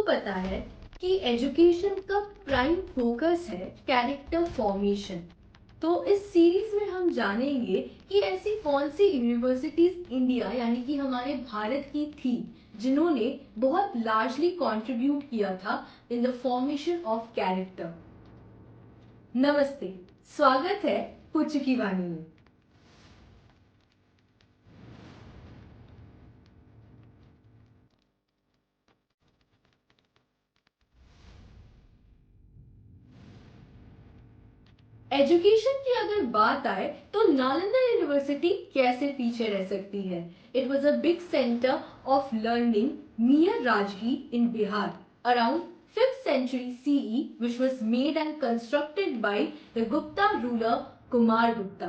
पता है कि एजुकेशन का प्राइम फोकस है कैरेक्टर फॉर्मेशन। तो इस सीरीज में हम जानेंगे कि ऐसी कौन सी यूनिवर्सिटीज इंडिया यानी कि हमारे भारत की थी जिन्होंने बहुत लार्जली कंट्रीब्यूट किया था in the formation of character. नमस्ते, स्वागत है कुछ की वाणी में। एजुकेशन की अगर बात आए तो नालंदा यूनिवर्सिटी कैसे पीछे रह सकती है। It was a big centre of learning near Rajgir in Bihar around 5th century CE, which was made and constructed by the Gupta ruler Kumar Gupta.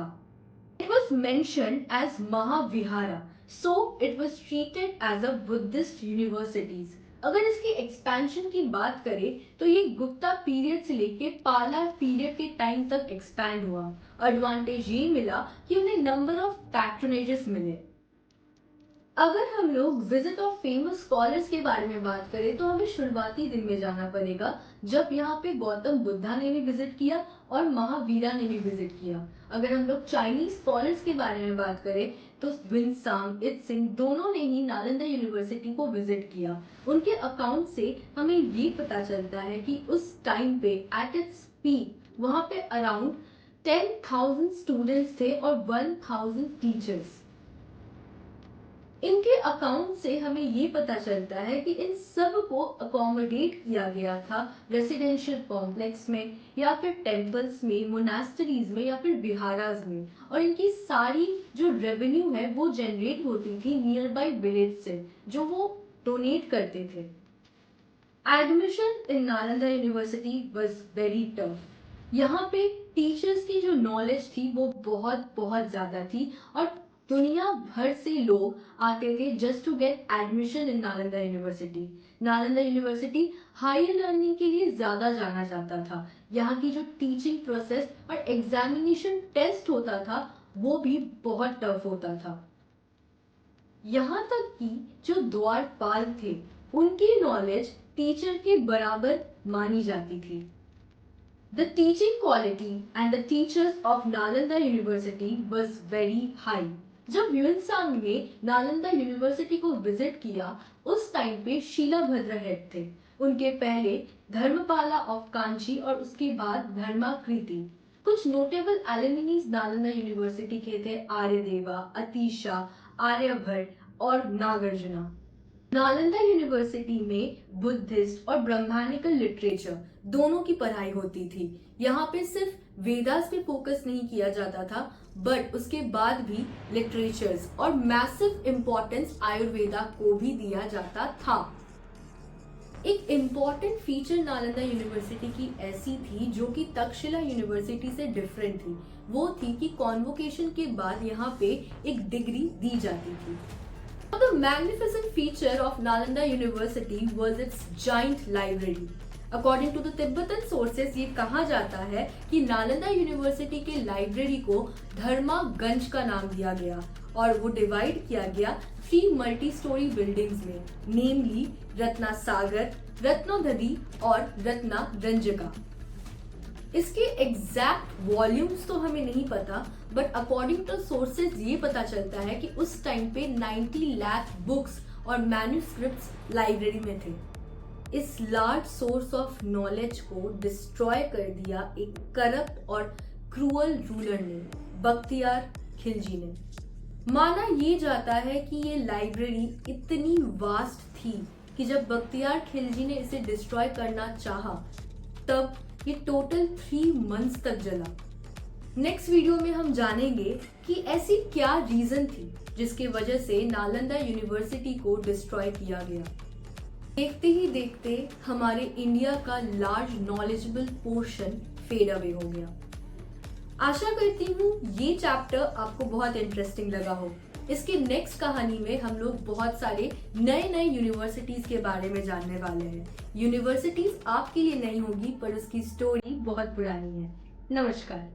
It was mentioned as Mahavihara, so it was treated as a Buddhist universities. अगर इसकी expansion की बात करें तो ये Gupta period से लेके पाला पीरियड के टाइम तक एक्सपैंड हुआ। एडवांटेज ये मिला कि उन्हें नंबर ऑफ पैट्रोनेजेस मिले। अगर हम लोग विजिट ऑफ फेमस स्कॉलर्स के बारे में बात करें तो हमें शुरुआती दिन में जाना पड़ेगा जब यहाँ पे गौतम बुद्धा ने भी विजिट किया और महावीरा ने भी विजिट किया। अगर हम लोग चाइनीज स्कॉलर्स के बारे में बात करें तो विंसांग इत्सिंग दोनों ने ही नालंदा यूनिवर्सिटी को विजिट किया। उनके अकाउंट से हमें ये पता चलता है कि उस टाइम पे एट इट्स पीक वहाँ पे अराउंड 10,000 स्टूडेंट्स थे और 1,000 टीचर्स। इनके अकाउंट से हमें ये पता चलता है कि इन सब को अकोमोडेट किया गया था रेसिडेंशियल कॉम्प्लेक्स में या फिर टेम्पल्स में, मोनास्टरीज में या फिर विहाराज में। और इनकी सारी जो रेवेन्यू है वो जनरेट होती थी नियर बाई विलेज से जो वो डोनेट करते थे। Admission in Nalanda university was very tough. यहाँ पे टीचर्स की जो नॉलेज थी वो बहुत बहुत ज़्यादा थी और दुनिया भर से लोग आते थे just to get admission in Nalanda university. Nalanda university higher learning के लिए ज़्यादा जाना जाता था। यहाँ की जो टीचिंग प्रोसेस और एग्जामिनेशन टेस्ट होता था वो भी बहुत टफ होता था। यहाँ तक कि जो द्वारपाल थे उनकी नॉलेज टीचर के बराबर मानी जाती थी। The teaching quality and the teachers of Nalanda University was very high. जब ह्यूएनसांग ने नालंदा यूनिवर्सिटी को विजिट किया उस टाइम पे शीलाभद्र हेड थे। उनके पहले धर्मपाला ऑफ कांची और उसके बाद धर्माकृति। कुछ नोटेबल एलुमनीज नालंदा यूनिवर्सिटी के थे आर्यदेवा, अतीशा, आर्यभट्ट और नागार्जुना। नालंदा यूनिवर्सिटी में बुद्धिस्ट और ब्रह्मानिकल लिटरेचर दोनों की पढ़ाई होती थी। यहाँ पे सिर्फ वेदास पे फोकस नहीं किया जाता था बट उसके बाद भी लिटरेचर्स और मैसिव इम्पोर्टेंस आयुर्वेदा को भी दिया जाता था। एक इम्पॉर्टेंट फीचर नालंदा यूनिवर्सिटी की ऐसी थी जो कि तक्षशिला यूनिवर्सिटी से डिफरेंट थी, वो थी कि कॉन्वोकेशन के बाद यहाँ पे एक डिग्री दी जाती थी। The magnificent feature of Nalanda University was its giant library. According to the Tibetan sources, ये कहा जाता है कि नालंदा यूनिवर्सिटी के लाइब्रेरी को धर्मागंज का नाम दिया गया और वो डिवाइड किया गया 3 मल्टी स्टोरी बिल्डिंग्स में, नेमली रत्ना सागर, रत्नोदधि और रत्ना रंजका। इसके एग्जैक्ट वॉल्यूम्स तो हमें नहीं पता बट अकॉर्डिंग टू सोर्सेज ये पता चलता है कि उस टाइम पे 90 लाख बुक्स और मैन्यूस्क्रिप्ट्स लाइब्रेरी में थे। इस लार्ज सोर्स ऑफ नॉलेज को डिस्ट्रॉय कर दिया एक करप्ट और क्रूअल रूलर ने, बख्तियार खिलजी ने। माना ये जाता है कि ये लाइब्रेरी इतनी वास्ट थी कि जब बख्तियार खिलजी ने इसे डिस्ट्रॉय करना चाहा तब ये टोटल 3 मंथ्स तक जला। नेक्स्ट वीडियो में हम जानेंगे कि ऐसी क्या रीजन थी जिसकी वजह से नालंदा यूनिवर्सिटी को डिस्ट्रॉय किया गया। देखते ही देखते हमारे इंडिया का large knowledgeable portion fade away हो गया। आशा करती हूँ ये चैप्टर आपको बहुत इंटरेस्टिंग लगा हो। इसके नेक्स्ट कहानी में हम लोग बहुत सारे नए नए यूनिवर्सिटीज के बारे में जानने वाले हैं। यूनिवर्सिटीज आपके लिए नहीं होगी पर उसकी स्टोरी बहुत पुरानी है। नमस्कार।